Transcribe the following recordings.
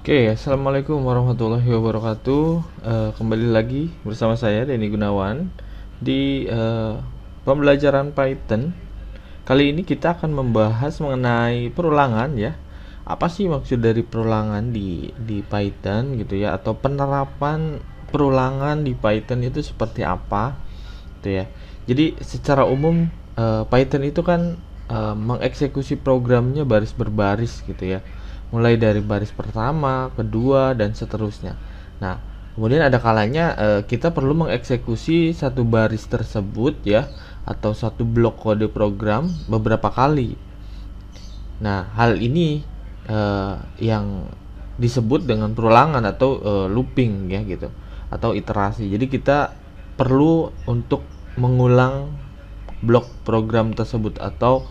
Oke, assalamualaikum warahmatullahi wabarakatuh. Kembali lagi bersama saya Denny Gunawan di pembelajaran Python. Kali ini kita akan membahas mengenai perulangan ya. Apa sih maksud dari perulangan di Python gitu ya? Atau penerapan perulangan di Python itu seperti apa? Gitu ya. Jadi secara umum Python itu kan mengeksekusi programnya baris berbaris gitu ya, mulai dari baris pertama, kedua, dan seterusnya. Nah, kemudian ada kalanya kita perlu mengeksekusi satu baris tersebut ya, atau satu blok kode program beberapa kali. Nah, hal ini yang disebut dengan perulangan atau looping ya gitu, atau iterasi. Jadi kita perlu untuk mengulang blok program tersebut atau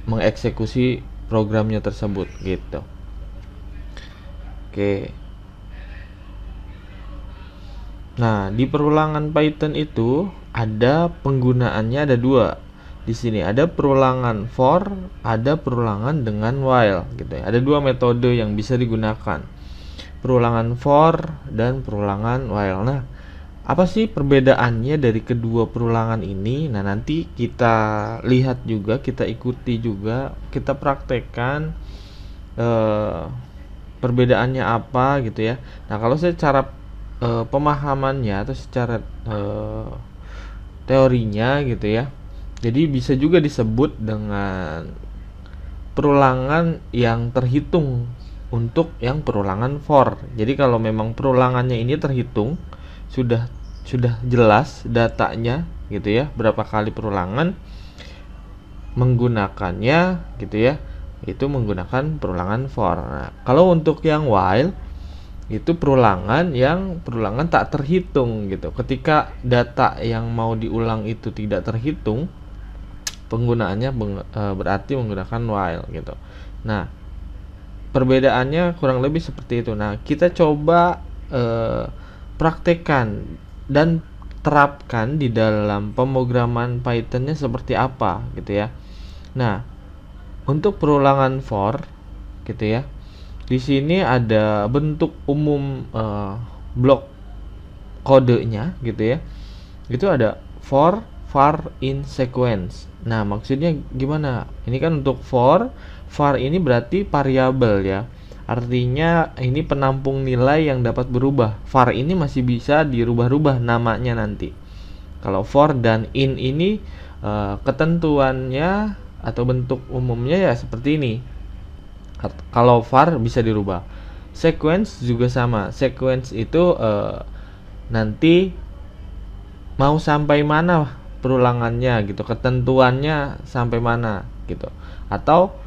mengeksekusi programnya tersebut gitu. Oke. Nah, di perulangan Python itu ada penggunaannya ada dua. Di sini ada perulangan for, ada perulangan dengan while gitu ya. Ada dua metode yang bisa digunakan. Perulangan for dan perulangan while. Nah, apa sih perbedaannya dari kedua perulangan ini? Nah, nanti kita lihat juga, kita ikuti juga, kita praktekkan perbedaannya apa gitu ya. Nah, kalau secara pemahamannya atau secara teorinya gitu ya, jadi bisa juga disebut dengan perulangan yang terhitung untuk yang perulangan for. Jadi kalau memang perulangannya ini terhitung, sudah jelas datanya gitu ya, berapa kali perulangan menggunakannya gitu ya, itu menggunakan perulangan for. Nah, kalau untuk yang while itu perulangan tak terhitung gitu. Ketika data yang mau diulang itu tidak terhitung, penggunaannya berarti menggunakan while gitu. Nah, perbedaannya kurang lebih seperti itu. Nah, kita coba praktekkan dan terapkan di dalam pemrograman Python-nya seperti apa gitu ya. Nah, untuk perulangan for gitu ya, di sini ada bentuk umum blok kodenya gitu ya. Itu ada for, var, in, sequence. Nah, maksudnya gimana? Ini kan untuk for ini berarti variabel ya. Artinya ini penampung nilai yang dapat berubah. Var ini masih bisa dirubah-rubah namanya nanti. Kalau for dan in ini ketentuannya atau bentuk umumnya ya seperti ini. Kalau var bisa dirubah. Sequence juga sama. Sequence itu nanti mau sampai mana perulangannya gitu, ketentuannya sampai mana gitu. Atau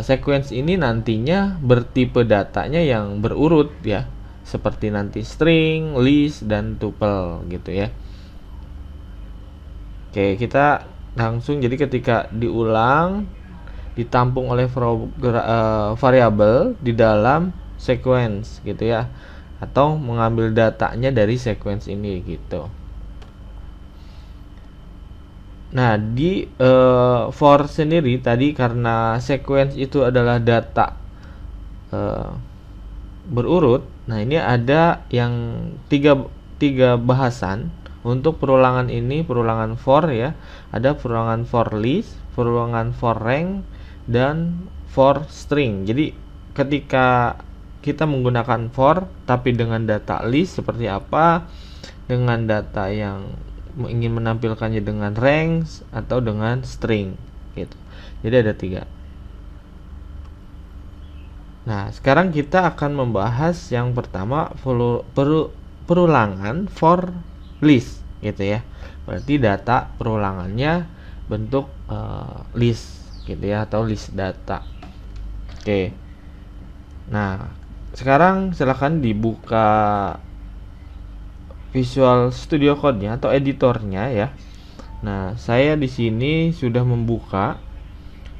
sequence ini nantinya bertipe datanya yang berurut ya, seperti nanti string, list, dan tuple gitu ya. Oke, kita langsung, jadi ketika diulang ditampung oleh variabel di dalam sequence gitu ya, atau mengambil datanya dari sequence ini gitu. Nah, di for sendiri tadi karena sequence itu adalah data berurut. Nah, ini ada yang tiga bahasan untuk perulangan ini, perulangan for ya. Ada perulangan for list, perulangan for rank, dan for string. Jadi ketika kita menggunakan for tapi dengan data list seperti apa, dengan data yang ingin menampilkannya dengan ranks, atau dengan string gitu. Jadi ada tiga. Nah, sekarang kita akan membahas yang pertama, perulangan for list gitu ya. Berarti data perulangannya bentuk list gitu ya, atau list data. Oke. Nah, sekarang silakan dibuka Visual Studio Code-nya atau editornya ya. Nah, saya di sini sudah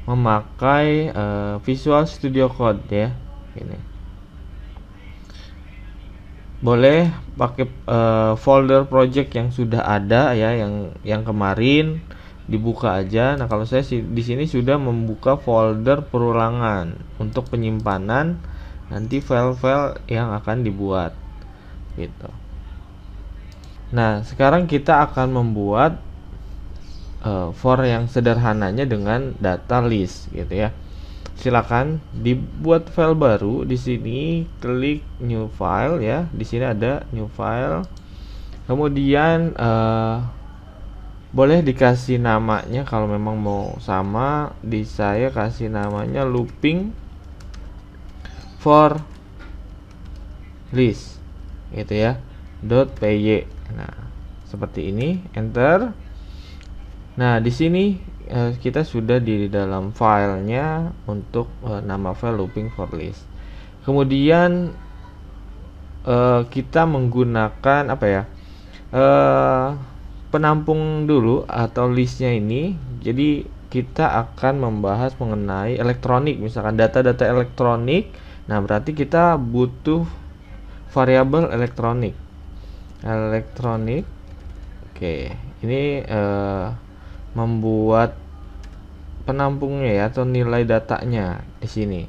memakai Visual Studio Code ya. Ini. Boleh pakai folder project yang sudah ada ya, yang kemarin dibuka aja. Nah, kalau saya di sini sudah membuka folder perulangan untuk penyimpanan nanti file-file yang akan dibuat gitu. Nah, sekarang kita akan membuat for yang sederhananya dengan data list gitu ya. Silakan dibuat file baru. Di sini klik new file ya. Di sini ada new file. Kemudian boleh dikasih namanya kalau memang mau sama. Di saya kasih namanya looping for list gitu ya. .py. Nah, seperti ini, enter. Nah, di sini kita sudah di dalam filenya untuk nama file looping for list. Kemudian kita menggunakan apa ya? Penampung dulu atau listnya ini. Jadi kita akan membahas mengenai elektronik, misalkan data-data elektronik. Nah, berarti kita butuh variabel elektronik. Oke, ini membuat penampungnya ya, atau nilai datanya di sini.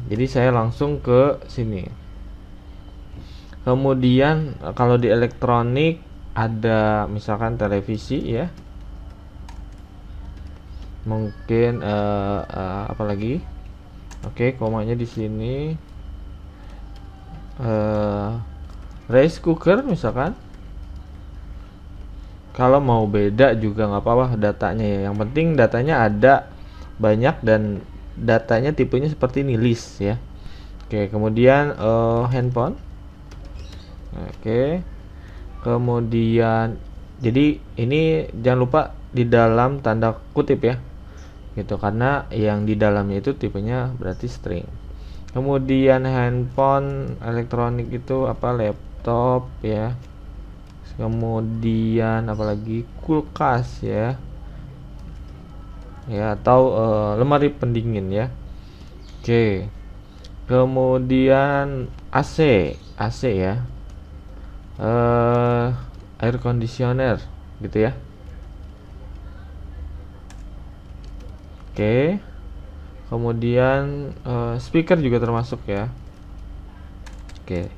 Jadi saya langsung ke sini. Kemudian kalau di elektronik ada misalkan televisi ya. Mungkin apa lagi? Oke, komanya di sini. Rice cooker misalkan. Kalau mau beda juga nggak apa-apa datanya ya. Yang penting datanya ada banyak dan datanya tipenya seperti ini, list ya. Oke, kemudian handphone. Oke. Kemudian jadi ini jangan lupa di dalam tanda kutip ya. Gitu, karena yang di dalamnya itu tipenya berarti string. Kemudian handphone elektronik itu apa, laptop ya. Kemudian apalagi kulkas ya, atau lemari pendingin ya. Oke, kemudian AC ya, air conditioner gitu ya. Oke, kemudian speaker juga termasuk ya. Oke,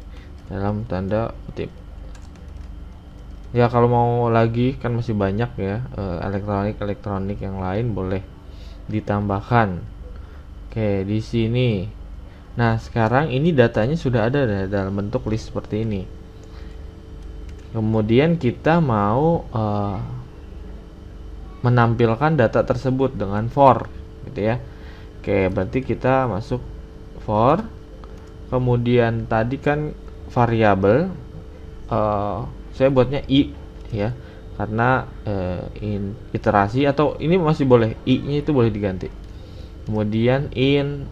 dalam tanda kutip. Ya, kalau mau lagi kan masih banyak ya, elektronik yang lain boleh ditambahkan. Oke, di sini. Nah, sekarang ini datanya sudah ada dalam bentuk list seperti ini. Kemudian kita mau menampilkan data tersebut dengan for gitu ya. Oke, berarti kita masuk for. Kemudian tadi kan variabel saya buatnya i ya, karena iterasi, atau ini masih boleh i-nya itu boleh diganti. Kemudian in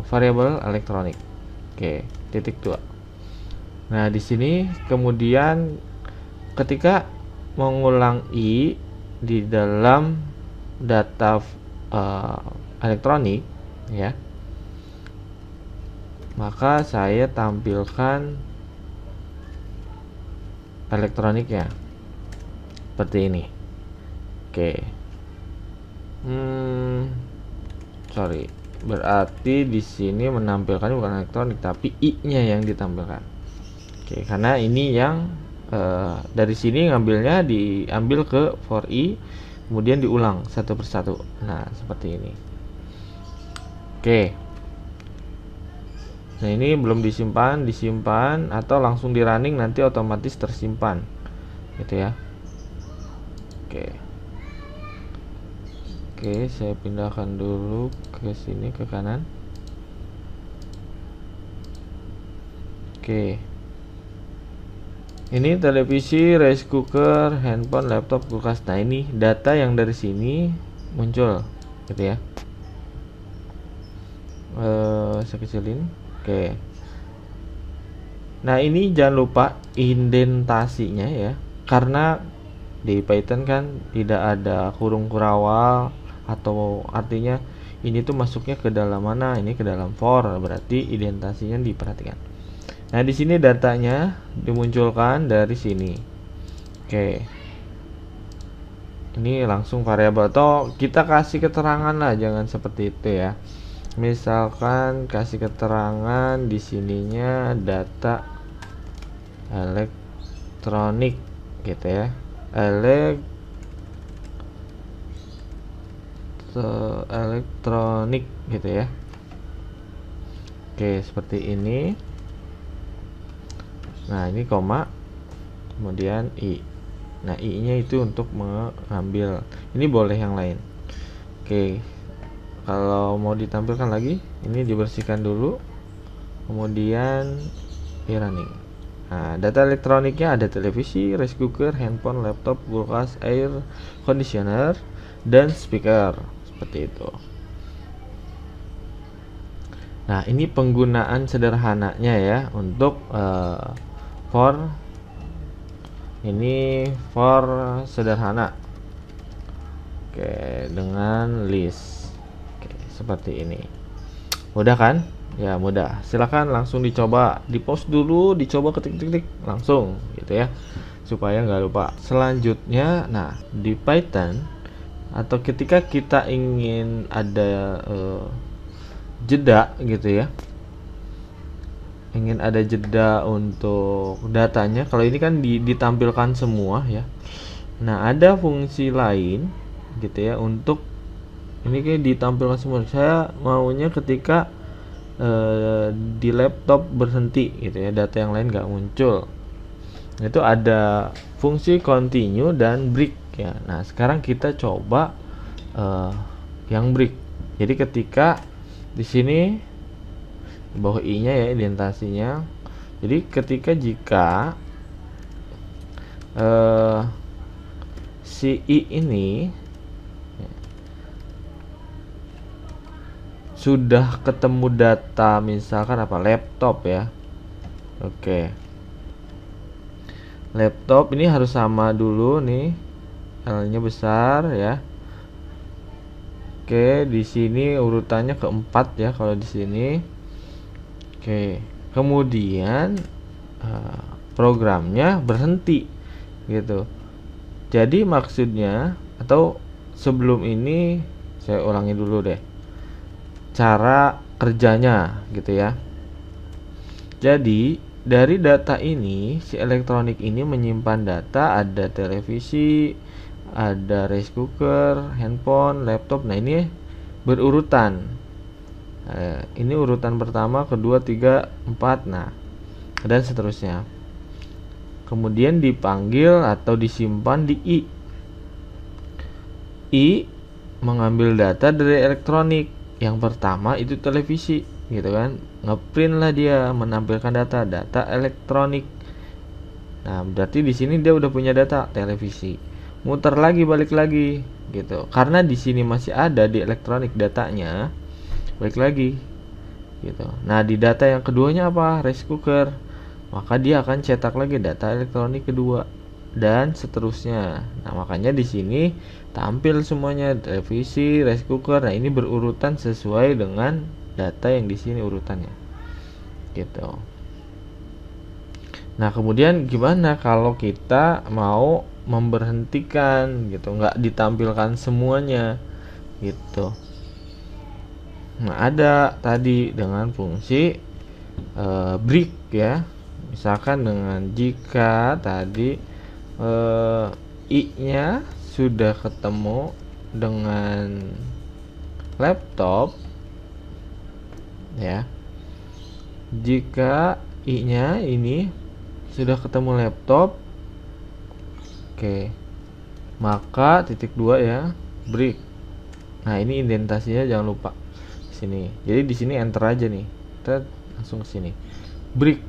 variable elektronik. Oke, titik 2. Nah, di sini kemudian ketika mengulang i di dalam data elektronik ya, maka saya tampilkan elektroniknya seperti ini. Oke. Sorry. Berarti di sini menampilkan bukan elektronik tapi i-nya yang ditampilkan. Oke, karena ini yang dari sini ngambilnya diambil ke for i, kemudian diulang satu persatu. Nah, seperti ini. Oke. Nah, ini belum disimpan atau langsung di running, nanti otomatis tersimpan gitu ya. Oke, saya pindahkan dulu ke sini, ke kanan. Oke, ini televisi, rice cooker, handphone, laptop, kulkas. Nah, ini data yang dari sini muncul gitu ya. Saya kecilin. Oke. Nah, ini jangan lupa indentasinya ya, karena di Python kan tidak ada kurung kurawal, atau artinya ini tuh masuknya ke dalam mana, ini ke dalam for, berarti indentasinya diperhatikan. Nah, di sini datanya dimunculkan dari sini. Oke, ini langsung variabel, atau kita kasih keterangan lah, jangan seperti itu ya. Misalkan kasih keterangan di sininya data elektronik gitu ya. Elektronik gitu ya. Oke, seperti ini. Nah, ini koma, kemudian i. Nah, i-nya itu untuk mengambil. Ini boleh yang lain. Oke. Kalau mau ditampilkan lagi, ini dibersihkan dulu. Kemudian running. Nah, data elektroniknya ada televisi, rice cooker, handphone, laptop, kulkas, air conditioner, dan speaker. Seperti itu. Nah, ini penggunaan sederhananya ya untuk for sederhana. Oke, dengan list. Oke, seperti ini. Mudah kan? Ya, mudah. Silakan langsung dicoba, di-pause dulu, dicoba ketik-ketik langsung gitu ya. Supaya nggak lupa. Selanjutnya, nah, di Python atau ketika kita ingin ada jeda gitu ya, ingin ada jeda untuk datanya. Kalau ini kan ditampilkan semua ya. Nah, ada fungsi lain gitu ya untuk ini kayak ditampilkan semua. Saya maunya ketika di laptop berhenti gitu ya, data yang lain nggak muncul. Itu ada fungsi continue dan break ya. Nah, sekarang kita coba yang break. Jadi ketika di sini di bawah i-nya ya, indentasinya. Jadi ketika jika si i ini sudah ketemu data, misalkan apa, laptop ya. Oke, laptop ini harus sama dulu nih, L-nya besar ya. Oke, di sini urutannya keempat ya kalau di sini. Oke, kemudian programnya berhenti gitu. Jadi maksudnya, atau sebelum ini saya ulangi dulu deh cara kerjanya gitu ya. Jadi dari data ini, si elektronik ini menyimpan data, ada televisi, ada rice cooker, handphone, laptop. Nah, ini berurutan. Ini urutan pertama, kedua, 3, 4, nah, dan seterusnya. Kemudian dipanggil atau disimpan di i. I mengambil data dari elektronik. Yang pertama itu televisi gitu kan, ngeprint lah dia, menampilkan data elektronik. Nah, berarti di sini dia udah punya data televisi. Muter lagi, balik lagi gitu. Karena di sini masih ada di elektronik datanya, balik lagi gitu. Nah, di data yang keduanya apa? Rice cooker. Maka dia akan cetak lagi data elektronik kedua dan seterusnya. Nah, makanya di sini tampil semuanya, televisi, rice cooker. Nah, ini berurutan sesuai dengan data yang di sini urutannya. Gitu. Nah, kemudian gimana kalau kita mau memberhentikan gitu, nggak ditampilkan semuanya gitu. Nah, ada tadi dengan fungsi break ya. Misalkan dengan jika tadi i-nya sudah ketemu dengan laptop ya. Jika i-nya ini sudah ketemu laptop, oke, maka titik 2 ya, break. Nah, ini indentasinya jangan lupa di sini. Jadi di sini enter aja nih. Kita langsung ke sini. Break.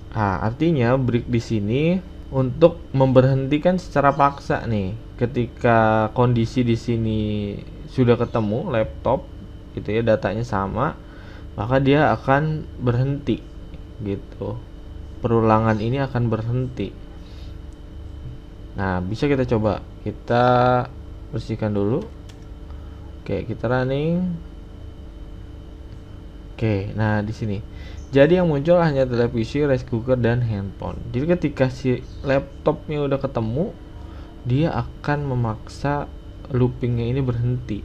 Nah, artinya break di sini untuk memberhentikan secara paksa nih. Ketika kondisi di sini sudah ketemu laptop gitu ya, datanya sama, maka dia akan berhenti gitu. Perulangan ini akan berhenti. Nah, bisa kita coba. Kita bersihkan dulu. Oke, kita running. Oke, nah di sini. Jadi yang muncul hanya televisi, rice cooker, dan handphone. Jadi ketika si laptopnya udah ketemu, dia akan memaksa loopingnya ini berhenti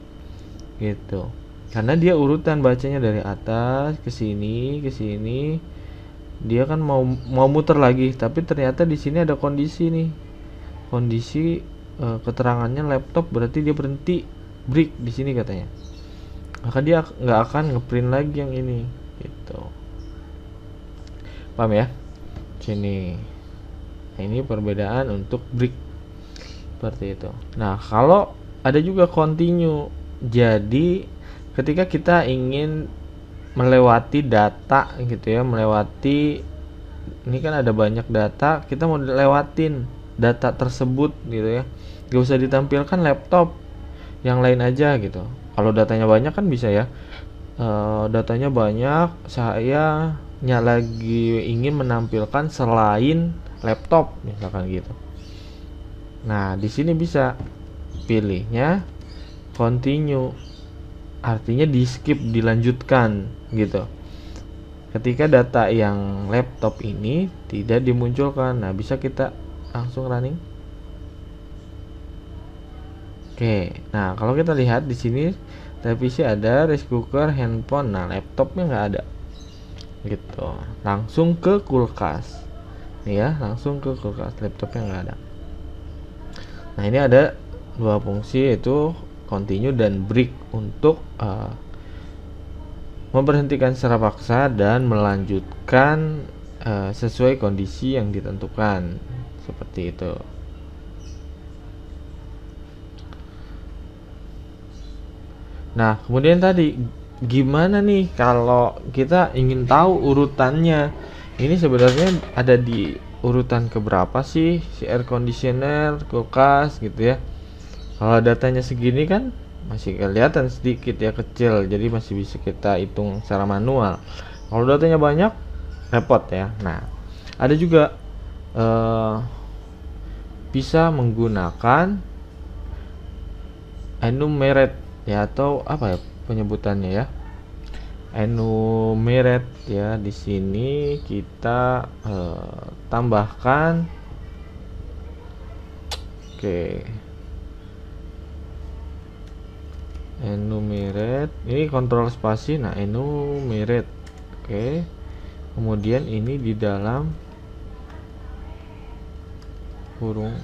gitu. karena dia urutan bacanya dari atas ke sini ke sini. Dia kan mau muter lagi, tapi ternyata di sini ada kondisi nih, kondisi keterangannya laptop, berarti dia berhenti break di sini katanya, maka dia nggak akan ngeprint lagi yang ini gitu. Paham ya? Sini. Nah, ini perbedaan untuk break seperti itu. Nah, kalau ada juga continue. Jadi ketika kita ingin melewati data gitu ya, melewati ini kan ada banyak data, kita mau lewatin data tersebut gitu ya, gak usah ditampilkan laptop, yang lain aja gitu. Kalau datanya banyak kan bisa ya, datanya banyak, saya lagi ingin menampilkan selain laptop misalkan gitu. Nah di sini bisa pilihnya continue, artinya di skip, dilanjutkan gitu. Ketika data yang laptop ini tidak dimunculkan, nah bisa kita langsung running. Oke, nah kalau kita lihat di sini televisi ada, rice cooker, handphone, nah laptopnya nggak ada gitu. Langsung ke kulkas nih ya, langsung ke kulkas, laptopnya nggak ada. Nah ini ada dua fungsi, yaitu continue dan break untuk memberhentikan secara paksa dan melanjutkan sesuai kondisi yang ditentukan, seperti itu. Nah kemudian tadi gimana nih kalau kita ingin tahu urutannya, ini sebenarnya ada di urutan keberapa sih si air conditioner, kulkas gitu ya. Kalau datanya segini kan masih kelihatan sedikit ya, kecil, jadi masih bisa kita hitung secara manual. Kalau datanya banyak repot ya. Nah ada juga bisa menggunakan enumerate ya, atau apa ya penyebutannya ya, enumerate ya. Di sini kita tambahkan, oke, enumerate ini kontrol spasi. Nah enumerate, oke, kemudian ini di dalam kurung,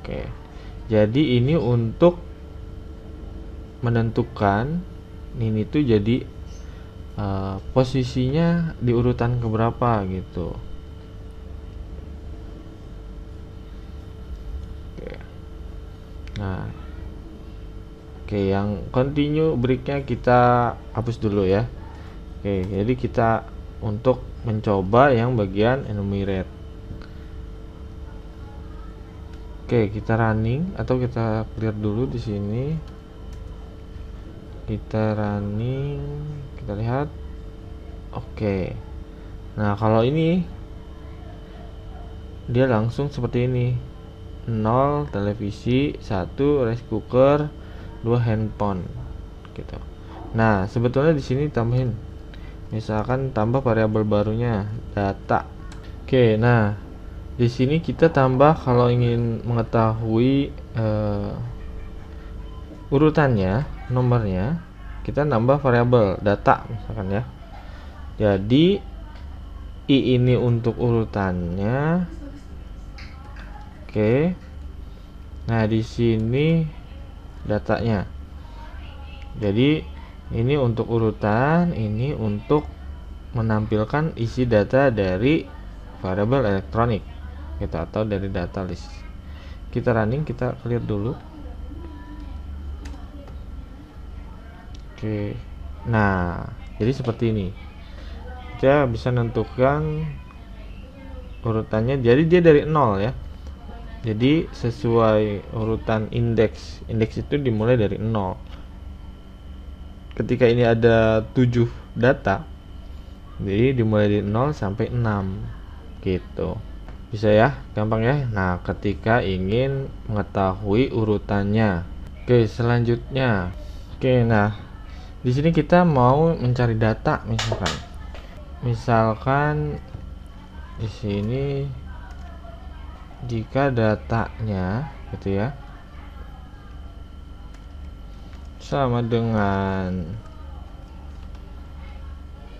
oke. Jadi ini untuk menentukan ini tuh jadi posisinya di urutan keberapa gitu. Oke. Nah, oke, yang continue breaknya kita hapus dulu ya. Oke, jadi kita untuk mencoba yang bagian enumerate. Oke, kita running atau kita clear dulu di sini. Kita running, kita lihat. Oke. Nah, kalau ini dia langsung seperti ini. 0 televisi, 1 rice cooker, 2 handphone gitu. Nah, sebetulnya di sini tambahin. Misalkan tambah variabel barunya data. Oke, nah di sini kita tambah kalau ingin mengetahui urutannya, nomornya, kita nambah variabel data misalkan ya. Jadi i ini untuk urutannya. Oke. Nah, di sini datanya. Jadi ini untuk urutan, ini untuk menampilkan isi data dari variabel elektronik gitu, atau dari data list. Kita running, kita clear dulu. Oke. Nah, jadi seperti ini. Kita bisa menentukan urutannya. Jadi dia dari 0 ya. Jadi sesuai urutan indeks. Indeks itu dimulai dari 0. Ketika ini ada 7 data, jadi dimulai dari 0 sampai 6 gitu. Bisa ya, gampang ya. Nah, ketika ingin mengetahui urutannya. Oke, selanjutnya. Oke, nah di sini kita mau mencari data misalkan. Misalkan di sini jika datanya gitu ya, sama dengan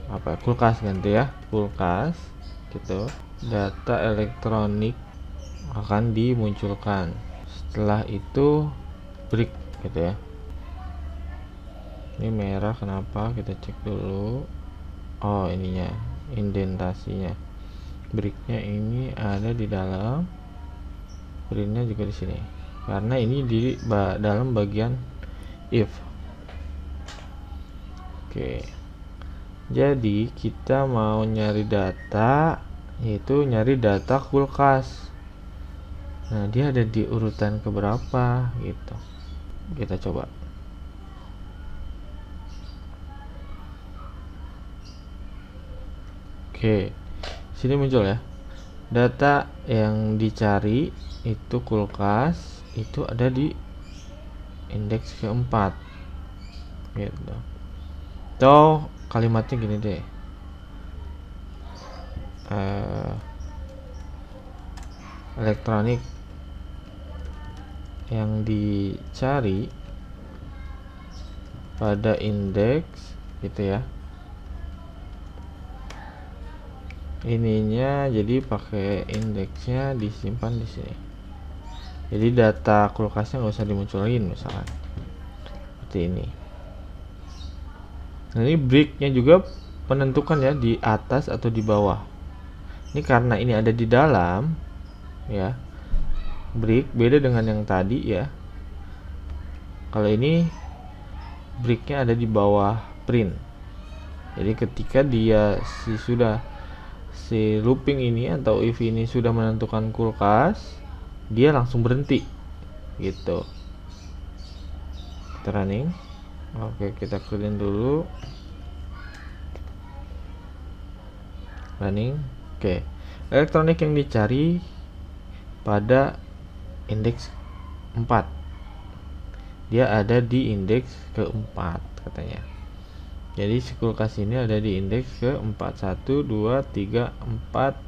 apa, kulkas ganti ya, kulkas gitu. Data elektronik akan dimunculkan. Setelah itu brick gitu ya. Ini merah kenapa, kita cek dulu. Oh, ininya indentasinya, bricknya ini ada di dalam, printnya juga di sini karena ini di dalam bagian if. Oke, jadi kita mau nyari data, yaitu nyari data kulkas. Nah, dia ada di urutan keberapa gitu. Kita coba. Oke, sini muncul ya. Data yang dicari itu kulkas, itu ada di indeks keempat. Gitu. Atau kalimatnya gini deh. Elektronik yang dicari pada indeks gitu ya. Ininya jadi pakai indeksnya disimpan di sini. Jadi data kulkasnya nggak usah dimunculin misalkan seperti ini. Nah, ini bricknya juga menentukan ya di atas atau di bawah. Ini karena ini ada di dalam ya, brick beda dengan yang tadi ya. Kalau ini bricknya ada di bawah print. Jadi ketika dia si looping ini atau if ini sudah menentukan kulkas, dia langsung berhenti gitu. Kita running. Oke, kita clear dulu. Running. Oke, elektronik yang dicari pada indeks 4, dia ada di indeks keempat katanya. Jadi si kulkas ini ada di indeks ke-4. 1, 2, 3, 4,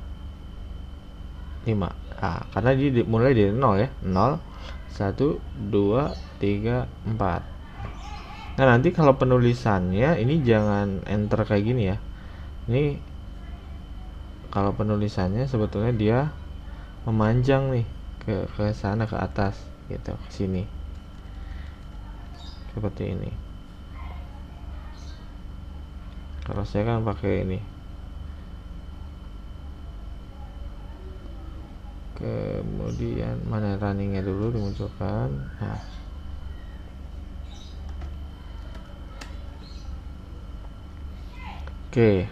5. Nah, karena dia mulai dari 0 ya. 0, 1, 2, 3, 4. Nah, nanti kalau penulisannya ini jangan enter kayak gini ya. Ini kalau penulisannya sebetulnya dia memanjang nih ke sana, ke atas gitu, ke sini. Seperti ini. Kalau saya kan pakai ini. Kemudian mana runningnya dulu dimunculkan. Nah, oke,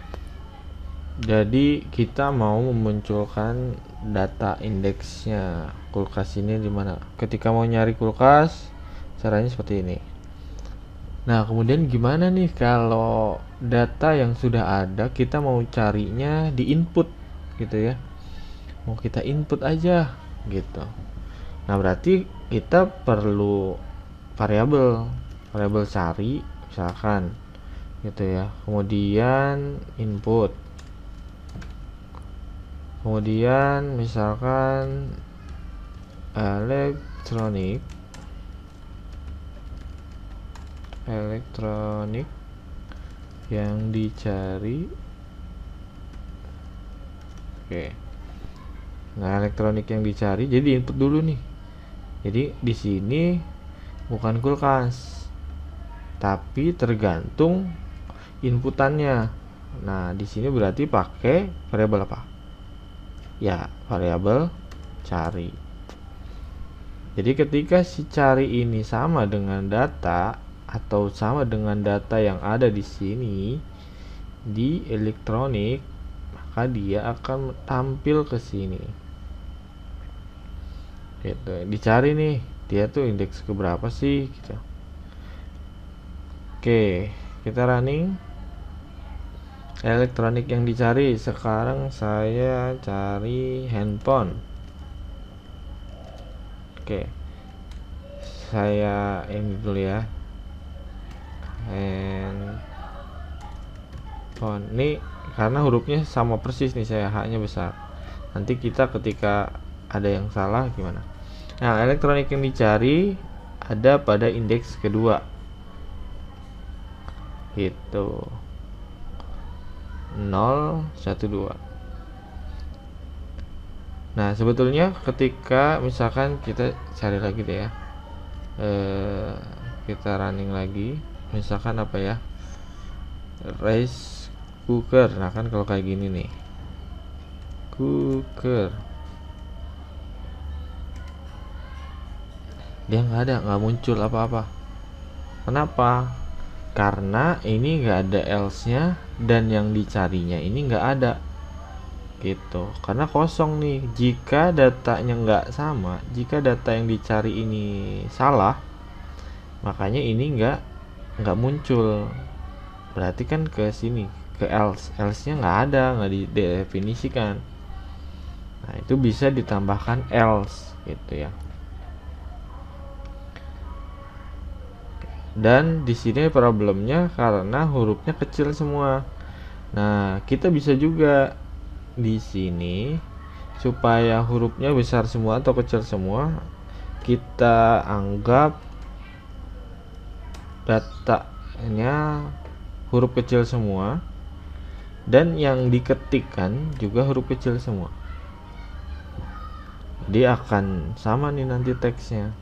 jadi kita mau memunculkan data indeksnya kulkas ini di mana. Ketika mau nyari kulkas, caranya seperti ini. Nah, kemudian gimana nih kalau data yang sudah ada kita mau carinya di input gitu ya. Mau kita input aja gitu. Nah, berarti kita perlu variabel cari misalkan gitu ya. Kemudian input. Kemudian misalkan elektronik yang dicari. Oke. Nah, elektronik yang dicari jadi input dulu nih. Jadi di sini bukan kulkas, tapi tergantung inputannya. Nah, di sini berarti pakai variabel apa? Ya, variabel cari. Jadi ketika si cari ini sama dengan data atau sama dengan data yang ada di sini di elektronik, maka dia akan tampil ke sini. Gitu. Dicari nih, dia tuh indeks keberapa sih gitu. Oke, kita running. Elektronik yang dicari sekarang saya cari handphone. Oke, saya ini dulu ya, handphone. Ini karena hurufnya sama persis nih, saya H-nya besar. Nanti kita ketika ada yang salah gimana. Nah, elektronik yang dicari ada pada indeks kedua. gitu. 0 1 2. Nah, sebetulnya ketika misalkan kita cari lagi deh ya, kita running lagi, misalkan apa ya, rice cooker. Nah kan kalau kayak gini nih, cooker, dia nggak muncul apa-apa. Kenapa? Karena ini nggak ada else-nya dan yang dicarinya ini nggak ada gitu, karena kosong nih. Jika datanya nggak sama, jika data yang dicari ini salah, makanya ini nggak muncul. Berarti kan ke sini, ke else-nya nggak ada, nggak didefinisikan. Nah itu bisa ditambahkan else gitu ya. Dan di sini problemnya karena hurufnya kecil semua. Nah kita bisa juga di sini, supaya hurufnya besar semua atau kecil semua, kita anggap datanya huruf kecil semua dan yang diketikkan juga huruf kecil semua. Dia akan sama nih nanti teksnya.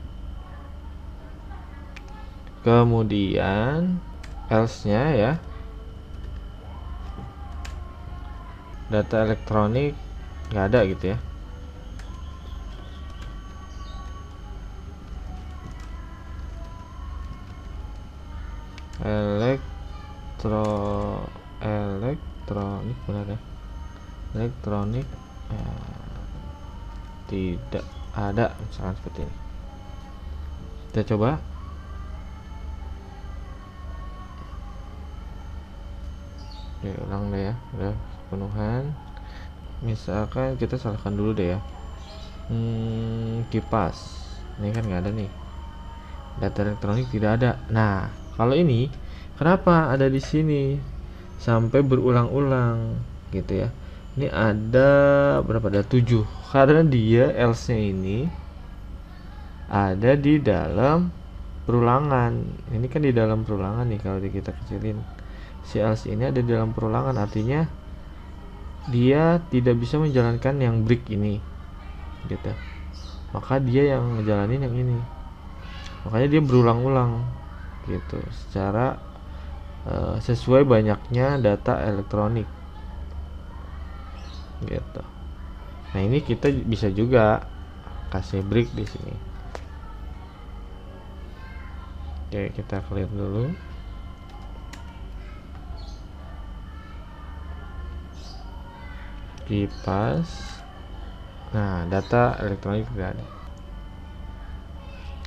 Kemudian else-nya ya, data elektronik nggak ada gitu ya. Elektronik benar ya, elektronik tidak ada, misalkan seperti ini. Kita coba. Oke, ulang deh ya, udah penuhan. Misalkan kita salahkan dulu deh ya, kipas ini kan nggak ada nih, data elektronik tidak ada. Nah kalau ini kenapa ada di sini sampai berulang-ulang gitu ya. Ini ada berapa, ada 7, karena dia else nya ini ada di dalam perulangan. Ini kan di dalam perulangan nih, kalau kita kecilin si else ini ada di dalam perulangan, artinya dia tidak bisa menjalankan yang break ini gitu, maka dia yang ngejalanin yang ini, makanya dia berulang-ulang gitu secara sesuai banyaknya data elektronik gitu. Nah ini kita bisa juga kasih break di sini. Oke, kita clear dulu. Kipas. Nah, data elektronik tidak ada.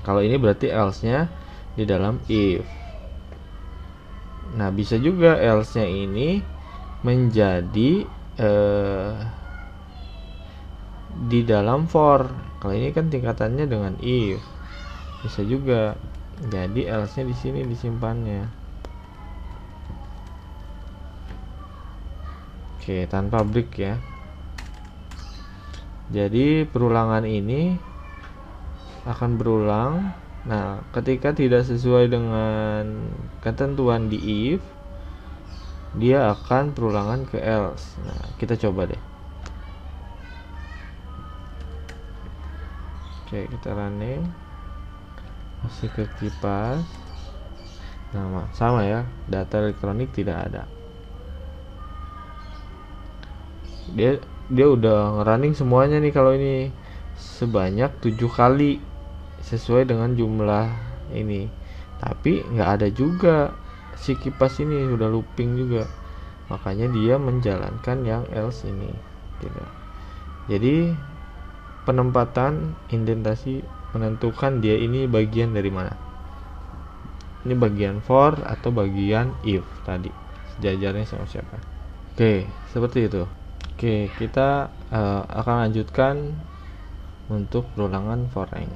Kalau ini berarti else-nya di dalam if. Nah, bisa juga else-nya ini menjadi di dalam for. Kalau ini kan tingkatannya dengan if. Bisa juga. Jadi else-nya di sini disimpannya. Oke, tanpa break ya. Jadi perulangan ini akan berulang. Nah, ketika tidak sesuai dengan ketentuan di if, dia akan perulangan ke else. Nah, kita coba deh. Oke, kita running. Masih ke kipas. Nah, sama ya, data elektronik tidak ada. Dia udah running semuanya nih, kalau ini sebanyak 7 kali sesuai dengan jumlah ini, tapi nggak ada juga si kipas ini, udah looping juga, makanya dia menjalankan yang else ini gitu. Jadi penempatan indentasi menentukan dia ini bagian dari mana, ini bagian for atau bagian if tadi, sejajarnya sama siapa. Oke, seperti itu. Oke, kita akan lanjutkan untuk perulangan for rank.